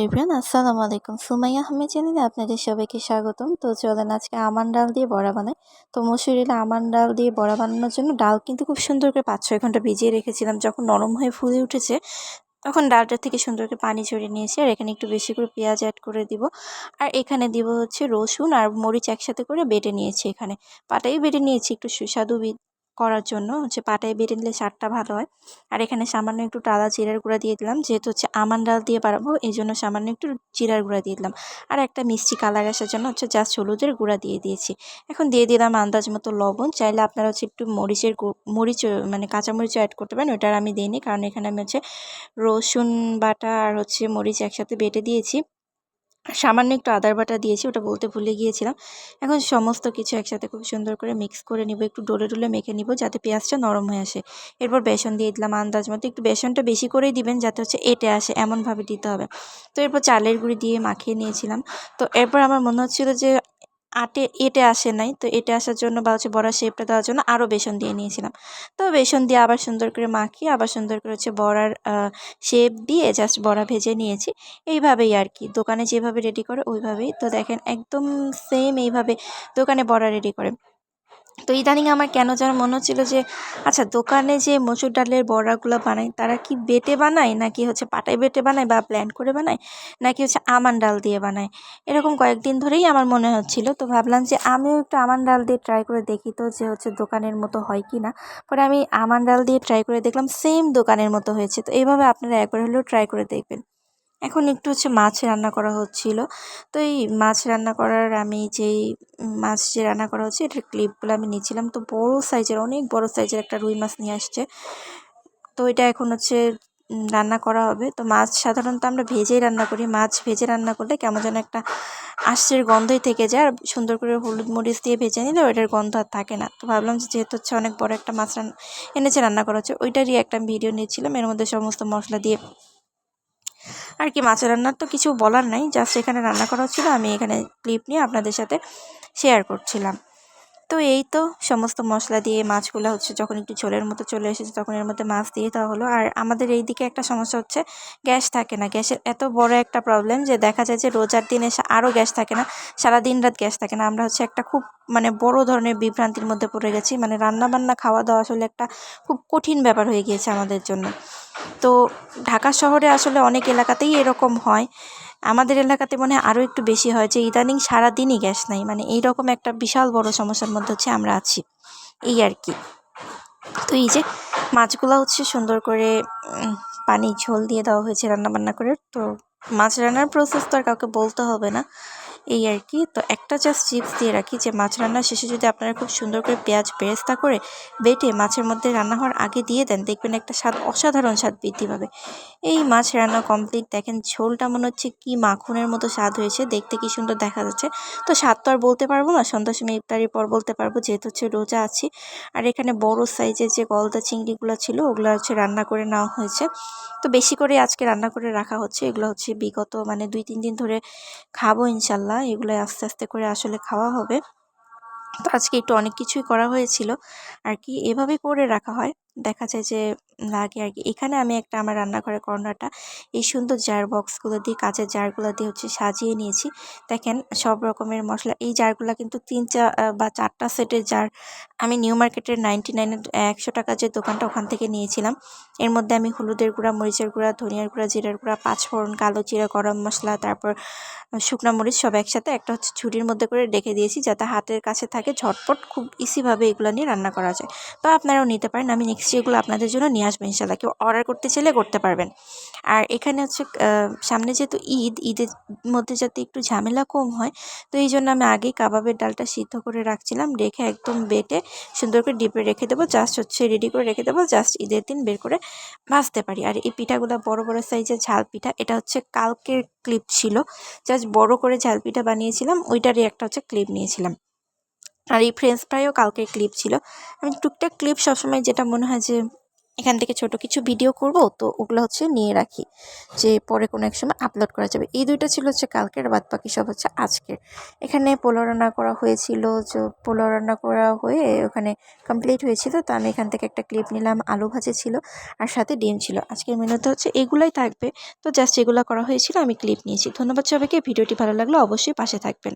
Everyone আসসালামু আলাইকুম। সুমাইয়া আহমেদ চ্যানেলে আপনাদের সবাইকে স্বাগতম। তো চলেন আজকে আমান ডাল দিয়ে বড়া বানাই। তো মসুর ডালে আমান ডাল দিয়ে বড়া বানানোর জন্য ডাল কিন্তু খুব সুন্দর করে ৫-৬ ঘন্টা ভিজিয়ে রেখেছিলাম। যখন নরম হয়ে ফুলে উঠেছে তখন ডালটা থেকে সুন্দর করে পানি ঝরিয়ে নিয়েছি। আর এখানে একটু বেশি করে পেঁয়াজ অ্যাড করে দিব। আর এখানে দিব হচ্ছে রসুন আর মরিচ একসাথে করে বেটে নিয়েছি। এখানে পাটাই বেটে নিয়েছি একটু সুস্বাদু করার জন্য হচ্ছে পাটায় বেটে নিলে স্বাদটা ভালো হয়। আর এখানে সামান্য একটু টালা জিরার গুঁড়া দিয়ে দিলাম, যেহেতু হচ্ছে আমান ডাল দিয়ে বানাবো এই জন্য সামান্য একটু জিরার গুঁড়া দিয়ে দিলাম। আর একটা মিষ্টি কালার আসার জন্য হচ্ছে জাস্ট হলুদের গুঁড়া দিয়ে দিয়েছি। এখন দিয়ে দিলাম আন্দাজ মতো লবণ। চাইলে আপনারা হচ্ছে একটু মরিচ মানে কাঁচামরিচও অ্যাড করতে পারেন, ওইটা আমি দিইনি কারণ এখানে আমি হচ্ছে রসুন বাটা আর হচ্ছে মরিচ একসাথে বেটে দিয়েছি। সামান্য একটু আদার বাটা দিয়েছি, ওটা বলতে ভুলে গিয়েছিলাম। এখন সমস্ত কিছু একসাথে খুব সুন্দর করে মিক্স করে নিব, একটু ডলে ডলে মেখে নিব যাতে পেঁয়াজটা নরম হয়ে আসে। এরপর বেসন দিয়ে দিলাম আন্দাজ মতো, একটু বেসনটা বেশি করেই দিবেন যাতে হচ্ছে এঁটে আসে এমনভাবে দিতে হবে। তো এরপর চালের গুঁড়ি দিয়ে মাখিয়ে নিয়েছিলাম। তো এরপর আমার মনে হচ্ছিল যে এঁটে আসে নাই, তো এঁটে আসার জন্য বা হচ্ছে বড়ার শেপটা দেওয়ার জন্য আরও বেসন দিয়ে নিয়েছিলাম। তো বেসন দিয়ে আবার সুন্দর করে মাখিয়ে আবার সুন্দর করে হচ্ছে বড়ার শেপ দিয়ে জাস্ট বড়া ভেজে নিয়েছি। এইভাবেই আর কি দোকানে যেভাবে রেডি করে ওইভাবেই। তো দেখেন একদম সেম এইভাবে দোকানে বড়া রেডি করে। তো ইদানিং আমার কেন যেন মনে হচ্ছিল যে আচ্ছা দোকানে যে মসুর ডালের বড়াগুলো বানায় তারা কি বেটে বানায় নাকি হচ্ছে পাটায় বেটে বানায় বা ব্লেন্ড করে বানায় নাকি হচ্ছে আমান ডাল দিয়ে বানায়, এরকম কয়েকদিন ধরেই আমার মনে হচ্ছিল। তো ভাবলাম যে আমিও একটু আমান ডাল দিয়ে ট্রাই করে দেখি তো যে হচ্ছে দোকানের মতো হয় কি না। পরে আমি আমান ডাল দিয়ে ট্রাই করে দেখলাম সেম দোকানের মতো হয়েছে। তো এইভাবে আপনারা একবার হলেও ট্রাই করে দেখবেন। এখন একটু হচ্ছে মাছ রান্না করা হচ্ছিল। তো এই মাছ রান্না করার আমি যেই মাছ যে রান্না করা হচ্ছে এটার ক্লিপগুলো আমি নিচ্ছিলাম। তো বড় সাইজের অনেক বড় সাইজের একটা রুই মাছ নিয়ে আসছে। তো এটা এখন হচ্ছে রান্না করা হবে। তো মাছ সাধারণত আমরা ভেজেই রান্না করি। মাছ ভেজে রান্না করলে কেমন যেন একটা আঁশের গন্ধই থেকে যায়। আর সুন্দর করে হলুদ মরিচ দিয়ে ভেজে নিলে ওইটার গন্ধ আর থাকে না। তো ভাবলাম যে যেহেতু হচ্ছে অনেক বড় একটা মাছ এনেছে রান্না করা হচ্ছে, ওইটারই একটা ভিডিও নিচ্ছিলাম। এর মধ্যে সমস্ত মশলা দিয়ে আর কি মাছের রান্নার তো কিছু বলার নাই, জাস্ট এখানে রান্না করা হচ্ছিলো, আমি এখানে ক্লিপ নিয়ে আপনাদের সাথে শেয়ার করছিলাম। তো এই তো সমস্ত মশলা দিয়ে মাছগুলো হচ্ছে যখন একটু ঝোলের মতো চলে এসেছে তখন এর মধ্যে মাছ দিয়ে দেওয়া হলো। আর আমাদের এই দিকে একটা সমস্যা হচ্ছে গ্যাস থাকে না। গ্যাসের এত বড় একটা প্রবলেম যে দেখা যায় যে রোজার দিনে আরও গ্যাস থাকে না, সারা দিন রাত গ্যাস থাকে না। আমরা হচ্ছে একটা খুব মানে বড় ধরনের বিভ্রান্তির মধ্যে পড়ে গেছি। মানে রান্না বান্না খাওয়া দাওয়া আসলে একটা খুব কঠিন ব্যাপার হয়ে গিয়েছে আমাদের জন্য। তো ঢাকা শহরে আসলে অনেক এলাকাতেই এরকম হয়। আমাদের এলাকাতে মনে হয় আরও একটু বেশি হয় যে ইদানিং সারাদিনই গ্যাস নাই। মানে এইরকম একটা বিশাল বড় সমস্যার মধ্যে হচ্ছে আমরা আছি, এই আর কি। তো এই যে মাছগুলো হচ্ছে সুন্দর করে পানি ঝোল দিয়ে দেওয়া হয়েছে রান্নাবান্না করে। তো মাছ রান্নার প্রসেস তো আর কাউকে বলতে হবে না, এই আর কি। তো একটা জাস্ট চিপস দিয়ে রাখি যে মাছ রান্নার শেষে যদি আপনারা খুব সুন্দর করে পেঁয়াজ বেরেস্তা করে বেটে মাছের মধ্যে রান্না হওয়ার আগে দিয়ে দেন, দেখবেন একটা স্বাদ অসাধারণ স্বাদ বৃদ্ধি পাবে। এই মাছ রান্না কমপ্লিট। দেখেন ঝোলটা মনে হচ্ছে কি মাখনের মতো স্বাদ হয়েছে, দেখতে কি সুন্দর দেখা যাচ্ছে। তো স্বাদ তো আর বলতে পারবো না, সন্ধ্যার সময় ইফতারির পর বলতে পারবো যেহেতু হচ্ছে রোজা আছি। আর এখানে বড় সাইজের যে গলদা চিংড়িগুলো ছিল ওগুলো হচ্ছে রান্না করে নেওয়া হয়েছে। তো বেশি করে আজকে রান্না করে রাখা হচ্ছে। এগুলো হচ্ছে বিগত মানে 2-3 দিন ধরে খাবো ইনশাল্লাহ। এগুলো আস্তে আস্তে করে আসলে খাওয়া হবে। তো আজকে একটু অনেক কিছুই করা হয়েছিল আর কি, এভাবে করে রাখা হয়। দেখা যায় যে লাগে আর কি। এখানে আমি একটা আমার রান্নাঘরের কর্নারটা এই সুন্দর জার বক্সগুলো দিয়ে কাঁচের জারগুলো দিয়ে হচ্ছে সাজিয়ে নিয়েছি। দেখেন সব রকমের মশলা এই জারগুলো কিন্তু 3 বা 4টা সেটের জার আমি নিউ মার্কেটের 99 100 টাকা যে দোকানটা ওখান থেকে নিয়েছিলাম। এর মধ্যে আমি হলুদের গুঁড়া, মরিচের গুঁড়া, ধনিয়ার গুঁড়া, জিরার গুঁড়া, পাঁচফোড়ন, কালো জিরা, গরম মশলা, তারপর শুকনা মরিচ সব একসাথে একটা হচ্ছে ঝুড়ির মধ্যে করে রেখে দিয়েছি যাতে হাতের কাছে থাকে, ঝটপট খুব ইজিভাবে এগুলো নিয়ে রান্না করা যায়। তো আপনারাও নিতে পারেন, আমি নেক্সট এগুলো আপনাদের জন্য নিয়ে আসবো ইনশাল্লাহ। কেউ অর্ডার করতে চাইলে করতে পারবেন। আর এখানে হচ্ছে সামনে যেহেতু ঈদের মধ্যে যাতে একটু ঝামেলা কম হয়, তো এই জন্য আমি আগেই কাবাবের ডালটা সিদ্ধ করে রাখছিলাম, রেখে একদম বেটে সুন্দর করে ডিপে রেখে দেবো, জাস্ট হচ্ছে রেডি করে রেখে দেবো, জাস্ট ঈদের দিন বের করে ভাজতে পারি। আর এই পিঠাগুলো বড় বড় সাইজের ঝাল পিঠা, এটা হচ্ছে কালকের ক্লিপ ছিল, জাস্ট বড় করে ঝাল পিঠা বানিয়েছিলাম, ওইটারই একটা হচ্ছে ক্লিপ নিয়েছিলাম। আর এই ফ্রেঞ্চ ফ্রাইও কালকের ক্লিপ ছিল। আমি টুকটাক ক্লিপ সবসময় যেটা মনে হয় যে এখান থেকে ছোট কিছু ভিডিও করব, তো ওগুলো হচ্ছে নিয়ে রাখি যে পরে কোনো এক সময় আপলোড করা যাবে। এই ২টা ছিল হচ্ছে কালকের, বাদ বাকি সব হচ্ছে আজকের। এখানে পোলাও রান্না করা হয়েছিল, পোলাও রান্না করা হয়ে ওখানে কমপ্লিট হয়েছিল, তো আমি এখান থেকে একটা ক্লিপ নিলাম। আলু ভাজি ছিল আর সাথে ডিম ছিল। আজকের মেনুতে হচ্ছে এগুলাই থাকবে, তো জাস্ট এগুলা করা হয়েছিল, আমি ক্লিপ নিয়েছি। ধন্যবাদ সবাইকে। ভিডিওটি ভালো লাগলে অবশ্যই পাশে থাকবেন।